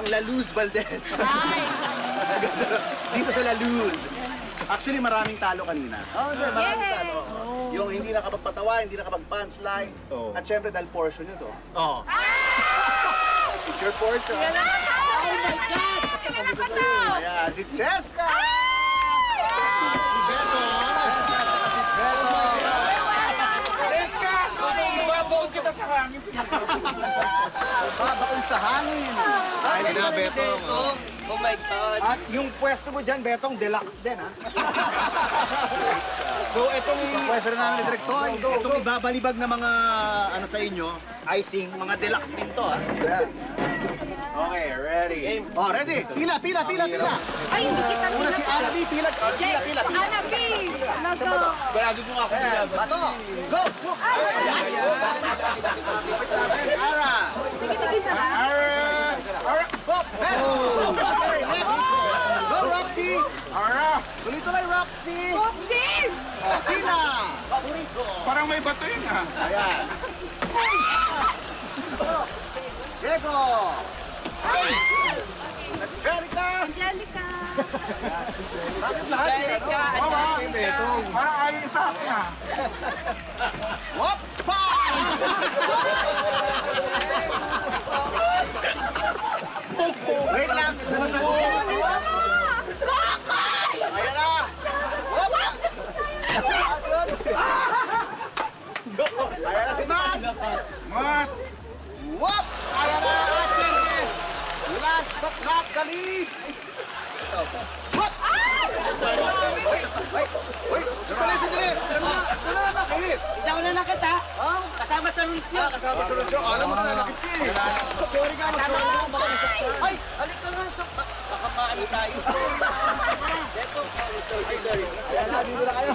La Luz Valdez. Ay! Dito sa La Luz. Actually, maraming talo kanina. Oh, hindi, maraming Yay! talo. Yung hindi nakapagpatawa, hindi nakapag-punchline. Oo. At syempre, dahil portion nyo to. Oo. It's your portion. Oh my God! Ayan, si Cheska! Si Beto. Si Beto! Babaon kita sa hangin. Babaon sa hangin. Ay, na, Beto. Oh my God. At yung pwesto mo dyan, Betong, deluxe din, ha? So, itong Pwesto na namin ni Direk Toy. itong ibabalibag na mga ano sa inyo, icing, mga deluxe din to, ha? Ayan. Okay, ready. Oh, ready. Pila. Ay, hindi kita Una si Ana B. Pila. Jay, Ana B! Nago! Barado mo ako Eh, nilaban. bato. Go. Ara. Tigil sa Go. Beto. Okay, next. Go, Roxy. Ara! Tuloy-tuloy, Roxy. Boxing! Oh, pila. Parang may bato yun ah. Ayan. Diego. Angelica. Angelica! Bakit lahat yan? Parang ayaw sa akin ah. Whoop! Pa! Wait lang. Kokoy! Ayan na. Whoop! Ayan na si Matt. Mat! Whoop! Ayan na, Achille. Last but not the least. Whoop! Wait! Sandali! Ano na nakit? Ikaw na nakita. Ah, Kasama sa rules niya. kasama sa Lucio. Alam mo na nakit ka eh. Sorry ka, mag-sorry ka. Baka masaktan. Ay! Alik ka nga sa... Baka maano tayo. Beto, sorry. Ayan na, dito na kayo.